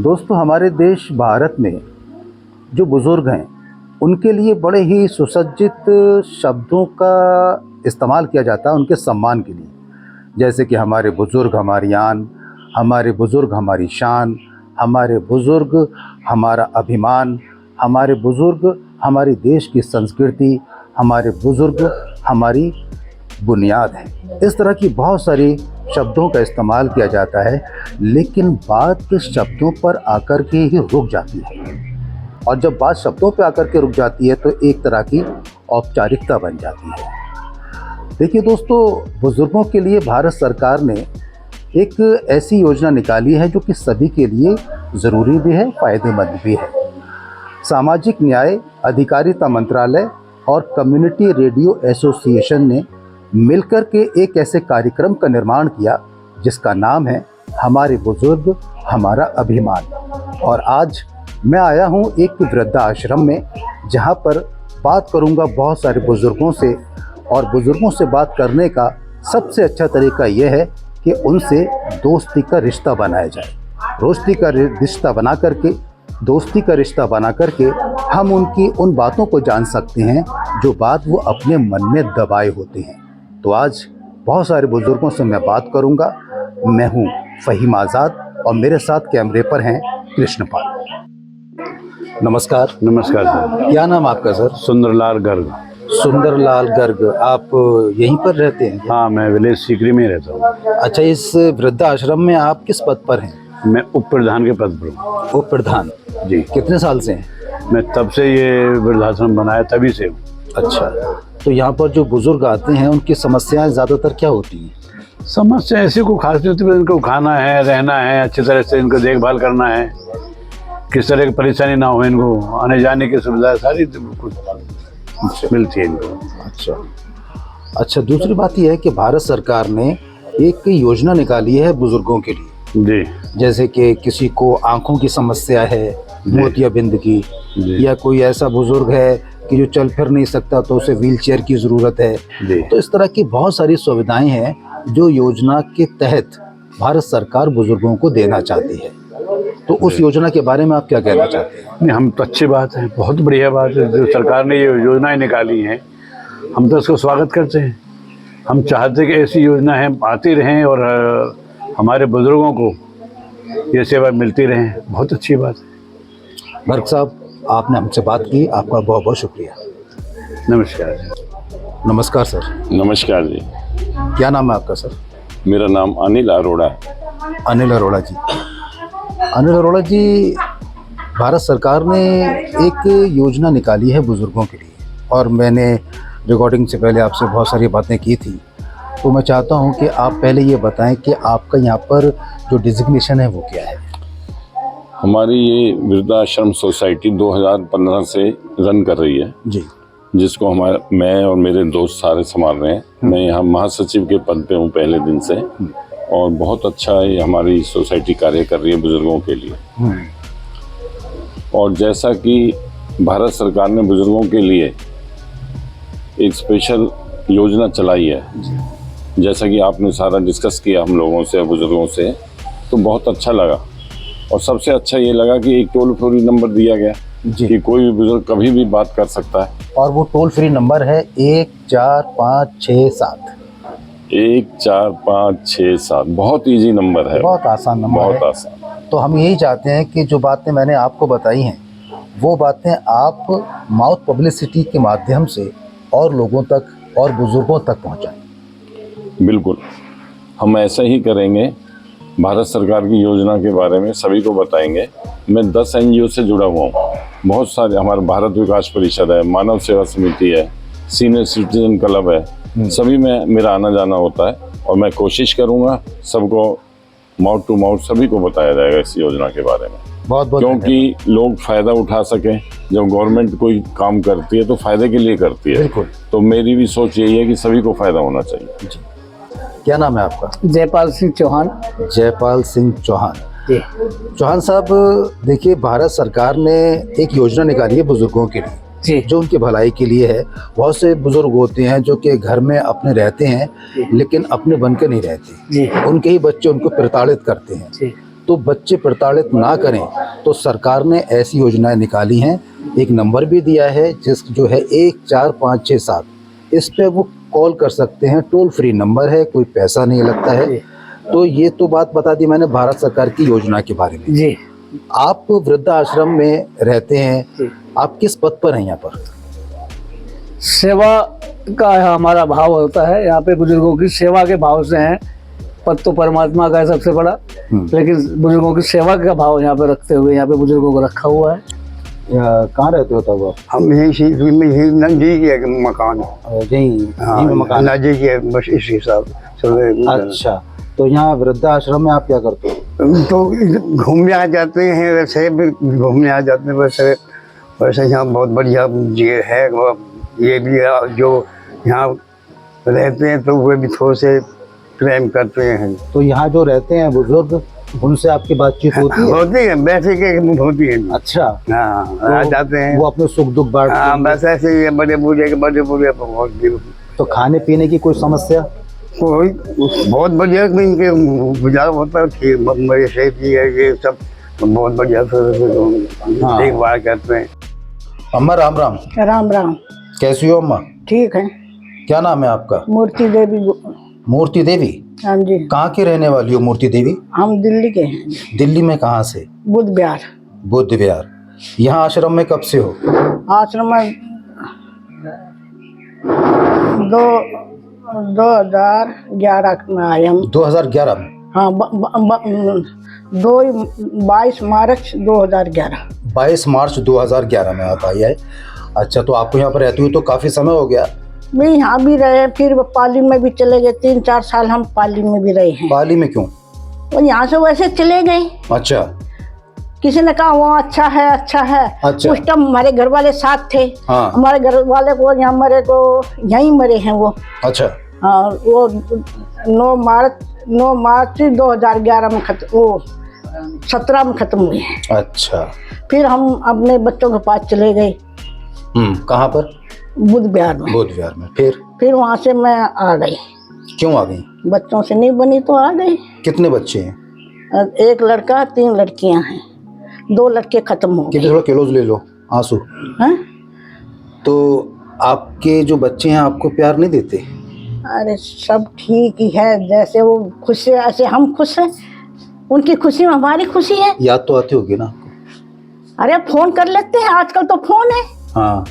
दोस्तों, हमारे देश भारत में जो बुज़ुर्ग हैं, उनके लिए बड़े ही सुसज्जित शब्दों का इस्तेमाल किया जाता है उनके सम्मान के लिए। जैसे कि हमारे बुज़ुर्ग हमारी आन, हमारे बुज़ुर्ग हमारी शान, हमारे बुज़ुर्ग हमारा अभिमान, हमारे बुज़ुर्ग हमारी देश की संस्कृति, हमारे बुज़ुर्ग हमारी बुनियाद है। इस तरह की बहुत सारी शब्दों का इस्तेमाल किया जाता है, लेकिन बात शब्दों पर आकर के ही रुक जाती है। और जब बात शब्दों पर आकर के रुक जाती है तो एक तरह की औपचारिकता बन जाती है। देखिए दोस्तों, बुज़ुर्गों के लिए भारत सरकार ने एक ऐसी योजना निकाली है जो कि सभी के लिए ज़रूरी भी है, फ़ायदेमंद भी है। सामाजिक न्याय, अधिकारिता मंत्रालय और कम्युनिटी रेडियो एसोसिएशन ने मिलकर के एक ऐसे कार्यक्रम का निर्माण किया जिसका नाम है हमारे बुज़ुर्ग हमारा अभिमान। और आज मैं आया हूँ एक वृद्धाश्रम में, जहाँ पर बात करूँगा बहुत सारे बुज़ुर्गों से। और बुज़ुर्गों से बात करने का सबसे अच्छा तरीका यह है कि उनसे दोस्ती का रिश्ता बनाया जाए। दोस्ती का रिश्ता बना करके हम उनकी उन बातों को जान सकते हैं जो बात वो अपने मन में दबाए होते हैं। तो आज बहुत सारे बुज़ुर्गों से मैं बात करूंगा। मैं हूं फ़हीम आज़ाद और मेरे साथ कैमरे पर हैं कृष्णपाल। नमस्कार। नमस्कार सर। क्या नाम आपका सर? सुंदरलाल गर्ग। सुंदरलाल गर्ग। आप यहीं पर रहते हैं? हाँ, मैं विलेज सीकरी में रहता हूँ। अच्छा, इस वृद्धाश्रम में आप किस पद पर हैं? मैं उप प्रधान के पद पर हूँ। उप प्रधान जी। कितने साल से हैं? मैं तब से ये वृद्धाश्रम बनाया तभी से हूँ। अच्छा, तो यहाँ पर जो बुजुर्ग आते हैं उनकी समस्याएं ज़्यादातर क्या होती हैं? समस्या ऐसी कोई खास नहीं होती, इनको खाना है, रहना है, अच्छी तरह से इनको देखभाल करना है, किस तरह की परेशानी ना हो, इनको आने जाने की सुविधा सारी कुछ मिलती है इनको। अच्छा, दूसरी बात यह है कि भारत सरकार ने एक योजना निकाली है बुजुर्गों के लिए जी। जैसे कि किसी को आंखों की समस्या है, मोतियाबिंद की, या कोई ऐसा बुजुर्ग है कि जो चल फिर नहीं सकता तो उसे व्हीलचेयर की ज़रूरत है। तो इस तरह की बहुत सारी सुविधाएं हैं जो योजना के तहत भारत सरकार बुजुर्गों को देना चाहती है। तो उस योजना के बारे में आप क्या कहना चाहते हैं? नहीं, हम तो अच्छी बात है, बहुत बढ़िया बात है जो सरकार ने ये योजनाएं निकाली हैं। हम तो उसको स्वागत करते हैं। हम चाहते हैं कि ऐसी योजनाएं आती रहें और हमारे बुजुर्गों को ये सेवा मिलती रहें। बहुत अच्छी बात है। गर्ग साहब, आपने हमसे बात की, आपका बहुत बहुत शुक्रिया। नमस्कार। नमस्कार सर। नमस्कार जी। क्या नाम है आपका सर? मेरा नाम अनिल अरोड़ा है। अनिल अरोड़ा जी। अनिल अरोड़ा जी, भारत सरकार ने एक योजना निकाली है बुज़ुर्गों के लिए, और मैंने रिकॉर्डिंग से पहले आपसे बहुत सारी बातें की थी। तो मैं चाहता हूं कि आप पहले ये बताएं कि आपका यहाँ पर जो डिजिग्नेशन है वो क्या है? हमारी ये वृद्धाश्रम सोसाइटी 2015 से रन कर रही है जी, जिसको मैं और मेरे दोस्त सारे संभाल रहे हैं। मैं यहाँ महासचिव के पद पे हूँ पहले दिन से, और बहुत अच्छा ये हमारी सोसाइटी कार्य कर रही है बुजुर्गों के लिए। और जैसा कि भारत सरकार ने बुजुर्गों के लिए एक स्पेशल योजना चलाई है, जैसा कि आपने सारा डिस्कस किया हम लोगों से, बुजुर्गों से, तो बहुत अच्छा लगा। और सबसे अच्छा ये लगा कि एक टोल फ्री नंबर दिया गया कि कोई भी बुजुर्ग कभी भी बात कर सकता है। और वो टोल फ्री नंबर है 14567। 14567 बहुत इजी नंबर है, बहुत आसान नंबर है। बहुत आसान। तो हम यही चाहते हैं कि जो बातें मैंने आपको बताई हैं वो बातें आप माउथ पब्लिसिटी के माध्यम से और लोगों तक और बुजुर्गों तक पहुंचाएं। बिल्कुल, हम ऐसा ही करेंगे। भारत सरकार की योजना के बारे में सभी को बताएंगे। मैं 10 NGO से जुड़ा हुआ हूँ। बहुत सारे, हमारा भारत विकास परिषद है, मानव सेवा समिति है, सीनियर सिटीजन क्लब है, सभी में मेरा आना जाना होता है। और मैं कोशिश करूँगा सबको माउथ टू माउथ सभी को बताया जाएगा इस योजना के बारे में। बहुत बहुत, क्योंकि लोग फ़ायदा उठा सकें। जब गवर्नमेंट कोई काम करती है तो फ़ायदे के लिए करती है। बिल्कुल। तो मेरी भी सोच यही है कि सभी को फ़ायदा होना चाहिए। क्या नाम है आपका? जयपाल सिंह चौहान। जयपाल सिंह चौहान जी। चौहान साहब, देखिए, भारत सरकार ने एक योजना निकाली है बुजुर्गों के लिए जी, जो उनकी भलाई के लिए है। बहुत से बुजुर्ग होते हैं जो कि घर में अपने रहते हैं लेकिन अपने बन के नहीं रहते। जी। उनके ही बच्चे उनको प्रताड़ित करते हैं। जी। तो बच्चे प्रताड़ित ना करें, तो सरकार ने ऐसी योजनाएं निकाली हैं। एक नंबर भी दिया है जो है 14567, इस पे वो कॉल कर सकते हैं, टोल फ्री नंबर है, कोई पैसा नहीं लगता है। तो ये तो बात बता दी मैंने भारत सरकार की योजना के बारे में जी। आप वृद्धाश्रम में रहते हैं, आप किस पद पर हैं यहाँ पर? सेवा का हमारा भाव होता है, यहाँ पे बुजुर्गों की सेवा के भाव से हैं। पद तो परमात्मा का है सबसे बड़ा, लेकिन बुजुर्गों की सेवा का भाव यहाँ पे रखते हुए यहाँ पे बुजुर्गों को रखा हुआ है। कहाँ रहते हो तब आप? हम यही नजदीक है मकान, यहीं मकान? नजदीक है, बस इस हिसाब से। अच्छा, तो यहाँ वृद्धाश्रम में आप क्या करते हो? तो घूमने आ जाते हैं, वैसे भी घूमने आ जाते हैं। वैसे यहाँ बहुत बढ़िया ये है, ये भी जो यहाँ रहते हैं तो वे भी थोड़े से प्रेम करते हैं। तो यहाँ जो रहते हैं बुजुर्ग, उनसे आपकी बातचीत होती है? होती है, वैसे के होती है। अच्छा, हाँ, तो आ जाते हैं, वो अपने सुख दुख बांटते हाँ, हैं? बस ऐसे ही है, बड़े बूढ़े तो खाने पीने की कोई समस्या? कोई बहुत बढ़िया इनके गुजारा होता है, कि मेरे सेहत की है, ये सब बहुत बढ़िया हाँ। देखभाल करते हैं। अम्मा राम राम। राम राम। कैसी हो अम्मा? ठीक है। क्या नाम है आपका? मूर्ति देवी। मूर्ति देवी? हाँ जी। कहाँ की रहने वाली हो मूर्ति देवी? हम दिल्ली के हैं। दिल्ली में कहाँ से? बुद्ध विहार। बुद्ध विहार। यहाँ आश्रम में कब से हो? आश्रम में 2011 में आए हम। 2011 में? हाँ, 22 मार्च 2011। 22 मार्च 2011 में आप आई है। अच्छा, तो आपको यहाँ पर रहते हुए तो काफ़ी समय हो गया? भी यहाँ भी रहे, फिर पाली में भी चले गए। 3-4 साल हम पाली में भी रहे हैं। पाली में क्यों? और यहाँ से वैसे चले गए। अच्छा। किसी ने कहा वहाँ अच्छा है, अच्छा है। अच्छा। उस टाइम हमारे घर वाले साथ थे। हाँ। हमारे घर वाले को यहाँ मरे को यहीं मरे हैं वो। अच्छा। हाँ, वो 9 मार्च 2011 में खत्म, वो 17 में खत्म हुए हैं। अच्छा। फिर हम अपने बच्चों के पास चले गए। कहाँ पर? बुद्ध विहार में। बुद्ध विहार में। फिर वहाँ से मैं आ गई। क्यों आ गई? बच्चों से नहीं बनी तो आ गई। कितने बच्चे हैं? 1 लड़का 3 लड़कियां हैं। 2 लड़के खत्म हो गए। थोड़ा क्लोज ले लो आंसू। हैं? तो आपके जो बच्चे हैं आपको प्यार नहीं देते? अरे सब ठीक ही है, जैसे वो खुश है ऐसे हम खुश हैं। उनकी खुशी में हमारी खुशी है। याद तो आती होगी ना आपको? अरे फोन कर लेते हैं, आजकल तो फोन है। हाँ।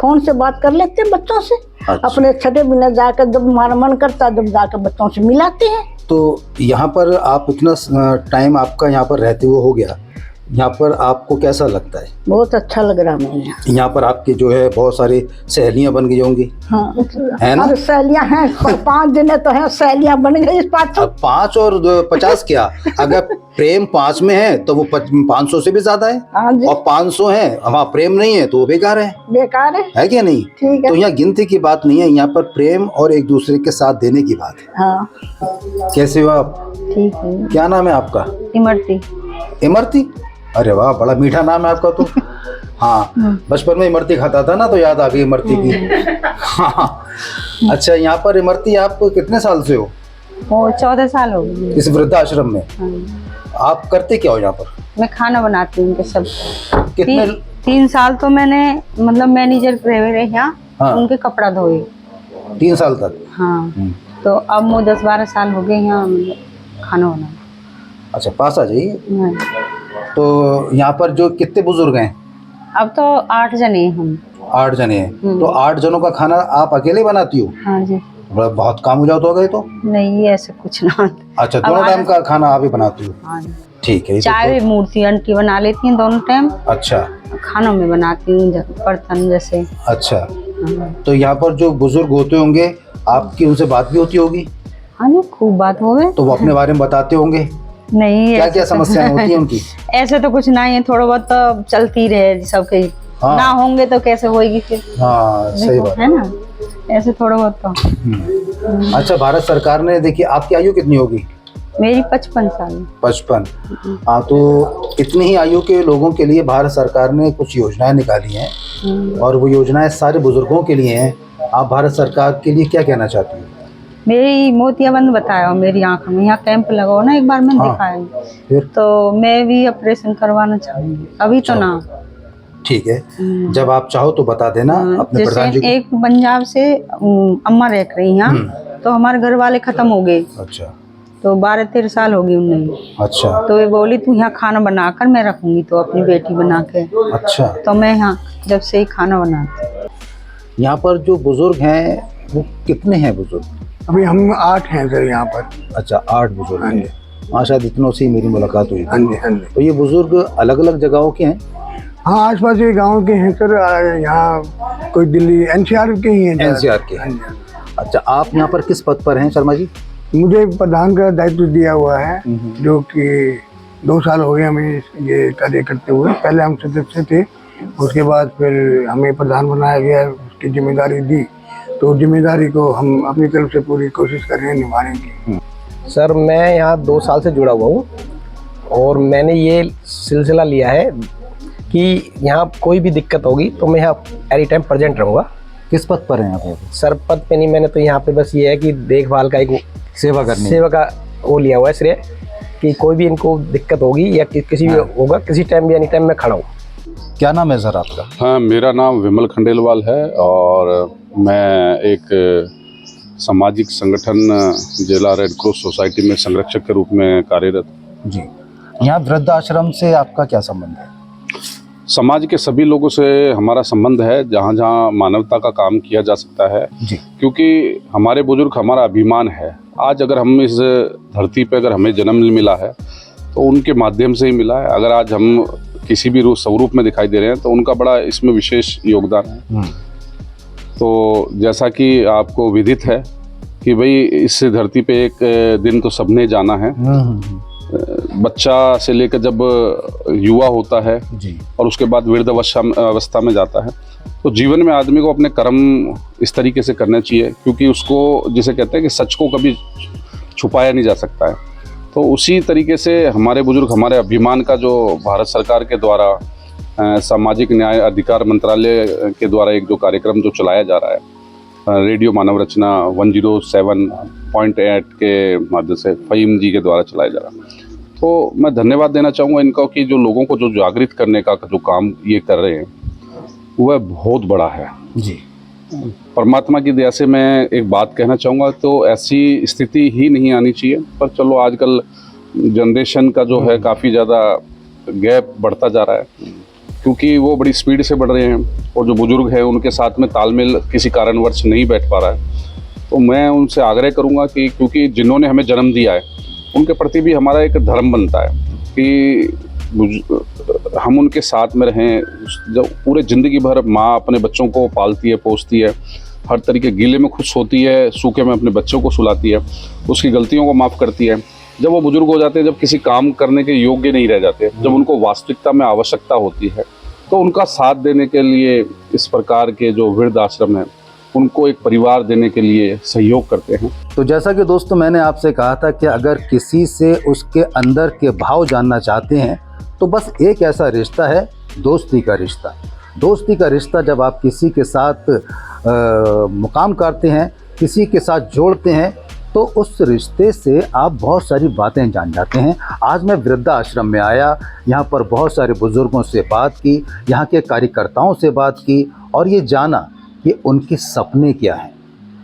फोन से बात कर लेते हैं बच्चों से। अच्छा। अपने छठे महीने जाकर जब हमारा मन करता है, जब जाकर बच्चों से मिलाते हैं। तो यहाँ पर आप इतना टाइम आपका यहाँ पर रहते हुए हो गया, यहाँ पर आपको कैसा लगता है? बहुत अच्छा लग रहा है मुझे। यहाँ पर आपके जो है बहुत सारी सहेलियाँ बन गई होंगी? हाँ, है ना? और सहेलियाँ हैं, 5 जने तो हैं, सहेलियाँ बन गई। इस 5 और 50 क्या? अगर प्रेम 5 में है तो वो 500 से भी ज्यादा है। हाँ जी। और 500 है, वहाँ प्रेम नहीं है तो वो बेकार है। बेकार है क्या नहीं? ठीक है। तो यहाँ गिनती की बात नहीं है, यहाँ पर प्रेम और एक दूसरे के साथ देने की बात है। हाँ। कैसे हो आप? ठीक है। क्या नाम है आपका? इमरती। इमरती? अरे वाह, बड़ा मीठा नाम है आपका तो। हाँ, बचपन में इमरती खाता था ना, तो याद आ गई इमरती की। हाँ। अच्छा, यहाँ पर इमरती आप कितने साल से हो? वो 14 साल हो गए। इस वृद्धाश्रम में? आप करते क्या हो यहाँ पर? मैं खाना बनाती हूँ उनके सब। कितने? 3 साल तो मैंने मतलब मैनेजर रहे यहाँ। हाँ। उनके कपड़ा धोए। 3 साल तक? हाँ। तो अब मुझे 10-12 साल हो गए यहाँ खाना बनाना। अच्छा, पास आ जाइए। हाँ। तो यहाँ पर जो कितने बुजुर्ग हैं? अब तो 8 जने हैं हम। 8 जने हैं। तो 8 जनों का खाना आप अकेले बनाती हो? हाँ जी। बहुत काम हो जाता होगा ये तो। नहीं, ऐसे कुछ ना। अच्छा, दोनों टाइम का खाना आप ही बनाती हो? हाँ जी। ठीक है। चाय भी मूर्ति आंटी बना लेती हैं दोनों टाइम। अच्छा। खानों में बनाती हूँ बर्तन जैसे। अच्छा। हाँ। तो यहाँ पर जो बुजुर्ग होते होंगे, आपकी उनसे बात भी होती होगी? हाँ जी, खूब बात हो गई। तो वो अपने बारे में बताते होंगे? नहीं, क्या क्या समस्याएं होती हैं उनकी? ऐसे तो कुछ नहीं है, थोड़ा बहुत तो चलती रहे सबके। हाँ। ना होंगे तो कैसे होएगी फिर? हाँ, सही बात है ना, ऐसे थोड़ा बहुत तो। अच्छा, भारत सरकार ने, देखिए आपकी आयु कितनी होगी? मेरी 55 साल। 55। हाँ, तो इतनी ही आयु के लोगों के लिए भारत सरकार ने कुछ योजनाएं निकाली हैं, और वो योजनाएं सारे बुजुर्गों के लिए हैं। आप भारत सरकार के लिए क्या कहना चाहती हैं? मेरी मोतियाबंद बताया हो मेरी आंख में, यहाँ कैंप लगा हो ना एक बार, मैंने हाँ। दिखाया फिर तो मैं भी ऑपरेशन करवाना चाहूंगी, अभी तो ना। ठीक है, जब आप चाहो तो बता देना अपने प्रधान जी जैसे को। एक पंजाब से अम्मा रह रही यहाँ, तो हमारे घर वाले खत्म हो गए, अच्छा तो 12-13 साल हो गई उन्हें। अच्छा तो वे बोली तू यहाँ खाना बनाकर मैं रखूंगी, तो अपनी बेटी बना के, अच्छा। तो मैं यहाँ जब से ही खाना बनाती। यहाँ पर जो बुजुर्ग हैं वो कितने हैं बुजुर्ग? अभी हम 8 हैं सर यहाँ पर। अच्छा, 8 बुजुर्ग हैं। हाँ, शायद इतनों से ही मेरी मुलाकात हुई हाँ थी। जी, हाँ जी। तो ये बुजुर्ग अलग अलग जगहों के हैं? हाँ, आसपास के गांव के हैं सर। यहाँ कोई दिल्ली एनसीआर के ही हैं। एनसीआर के हाँ हैं। जी, हाँ जी। अच्छा, आप यहाँ पर किस पद पर हैं शर्मा जी? मुझे प्रधान का दायित्व दिया हुआ है, जो कि 2 साल हो गए हमें ये कार्य करते हुए। पहले हम सदस्य थे, उसके बाद फिर हमें प्रधान बनाया गया, उसकी जिम्मेदारी दी, तो जिम्मेदारी को हम अपनी तरफ से पूरी कोशिश कर रहे हैं निभाने की। सर मैं यहाँ 2 साल से जुड़ा हुआ हूँ और मैंने ये सिलसिला लिया है कि यहाँ कोई भी दिक्कत होगी तो मैं यहाँ एनी टाइम प्रेजेंट रहूँगा। किस पद पर हैं आप? सर पद पे नहीं, मैंने तो यहाँ पे बस ये है कि देखभाल का एक सेवा करनी। सेवा का वो लिया हुआ है श्रेय, कि कोई भी इनको दिक्कत होगी या किसी भी होगा, किसी टाइम भी एनी टाइम मैं खड़ा हूँ। क्या नाम है सर आपका? हाँ, मेरा नाम विमल खंडेलवाल है और मैं एक सामाजिक संगठन जिला रेड क्रॉस सोसाइटी में संरक्षक के रूप में कार्यरत। जी, यहाँ वृद्धाश्रम से आपका क्या संबंध है? समाज के सभी लोगों से हमारा संबंध है, जहाँ जहाँ मानवता का काम किया जा सकता है, जी। क्योंकि हमारे बुजुर्ग हमारा अभिमान है। आज अगर हम इस धरती पे अगर हमें जन्म मिला है तो उनके माध्यम से ही मिला है। अगर आज हम किसी भी स्वरूप में दिखाई दे रहे हैं तो उनका बड़ा इसमें विशेष योगदान है। तो जैसा कि आपको विदित है कि भाई इस धरती पे एक दिन तो सबने जाना है। बच्चा से लेकर जब युवा होता है जी। और उसके बाद वृद्ध अवस्था में जाता है, तो जीवन में आदमी को अपने कर्म इस तरीके से करने चाहिए, क्योंकि उसको जिसे कहते हैं कि सच को कभी छुपाया नहीं जा सकता है। तो उसी तरीके से हमारे बुजुर्ग हमारे अभिमान का, जो भारत सरकार के द्वारा सामाजिक न्याय अधिकार मंत्रालय के द्वारा एक जो कार्यक्रम जो चलाया जा रहा है, रेडियो मानव रचना 107.8 के माध्यम से फ़हीम जी के द्वारा चलाया जा रहा है। तो मैं धन्यवाद देना चाहूँगा इनका कि जो लोगों को जो जागृत करने का जो काम ये कर रहे हैं वह बहुत बड़ा है जी। परमात्मा की दया से मैं एक बात कहना चाहूँगा, तो ऐसी स्थिति ही नहीं आनी चाहिए। पर चलो आजकल जनरेशन का जो है काफ़ी ज़्यादा गैप बढ़ता जा रहा है, क्योंकि वो बड़ी स्पीड से बढ़ रहे हैं और जो बुजुर्ग हैं उनके साथ में तालमेल किसी कारणवश नहीं बैठ पा रहा है। तो मैं उनसे आग्रह करूँगा कि क्योंकि जिन्होंने हमें जन्म दिया है उनके प्रति भी हमारा एक धर्म बनता है कि हम उनके साथ में रहें। जब पूरे ज़िंदगी भर माँ अपने बच्चों को पालती है, पोसती है, हर तरीके गीले में खुश होती है, सूखे में अपने बच्चों को सुलाती है, उसकी गलतियों को माफ़ करती है। जब वो बुजुर्ग हो जाते हैं, जब किसी काम करने के योग्य नहीं रह जाते, जब उनको वास्तविकता में आवश्यकता होती है, तो उनका साथ देने के लिए इस प्रकार के जो वृद्ध आश्रम है उनको एक परिवार देने के लिए सहयोग करते हैं। तो जैसा कि दोस्तों मैंने आपसे कहा था कि अगर किसी से उसके अंदर के भाव जानना चाहते हैं तो बस एक ऐसा रिश्ता है, दोस्ती का रिश्ता। दोस्ती का रिश्ता जब आप किसी के साथ मुकाम करते हैं, किसी के साथ जोड़ते हैं, तो उस रिश्ते से आप बहुत सारी बातें जान जाते हैं। आज मैं वृद्धाश्रम में आया, यहाँ पर बहुत सारे बुज़ुर्गों से बात की, यहाँ के कार्यकर्ताओं से बात की और ये जाना कि उनके सपने क्या हैं,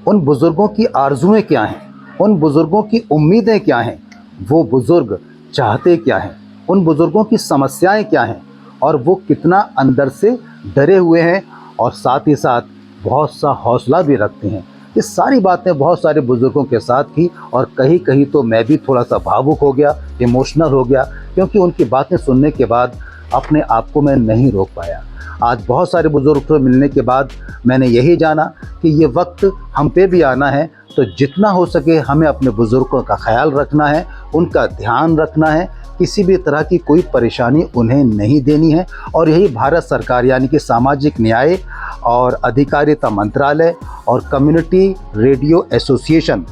उन बुज़ुर्गों की आरज़ुएँ क्या हैं, उन बुज़ुर्गों की उम्मीदें क्या हैं, वो बुज़ुर्ग चाहते क्या हैं, उन बुज़ुर्गों की समस्याएं क्या हैं और वो कितना अंदर से डरे हुए हैं और साथ ही साथ बहुत सा हौसला भी रखते हैं। ये सारी बातें बहुत सारे बुज़ुर्गों के साथ की और कहीं कहीं तो मैं भी थोड़ा सा भावुक हो गया, इमोशनल हो गया, क्योंकि उनकी बातें सुनने के बाद अपने आप को मैं नहीं रोक पाया। आज बहुत सारे बुज़ुर्ग से मिलने के बाद मैंने यही जाना कि ये वक्त हम पे भी आना है, तो जितना हो सके हमें अपने बुज़ुर्गों का ख्याल रखना है, उनका ध्यान रखना है, किसी भी तरह की कोई परेशानी उन्हें नहीं देनी है। और यही भारत सरकार यानी कि सामाजिक न्याय और अधिकारिता मंत्रालय और कम्युनिटी रेडियो एसोसिएशन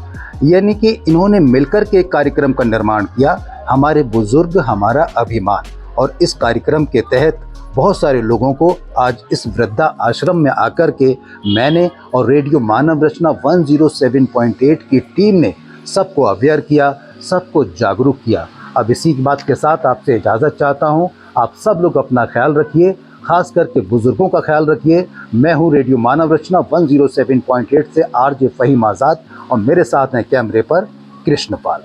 यानी कि इन्होंने मिलकर के एक कार्यक्रम का निर्माण किया, हमारे बुज़ुर्ग हमारा अभिमान। और इस कार्यक्रम के तहत बहुत सारे लोगों को आज इस वृद्धा आश्रम में आकर के मैंने और रेडियो मानव रचना 107.8 की टीम ने सबको अवेयर किया, सबको जागरूक किया। अब इसी की बात के साथ आपसे इजाज़त चाहता हूँ। आप सब लोग अपना ख्याल रखिए, खास करके बुजुर्गों का ख्याल रखिए। मैं हूँ रेडियो मानव रचना 107.8 से आरजे फहीम आज़ाद और मेरे साथ हैं कैमरे पर कृष्णपाल।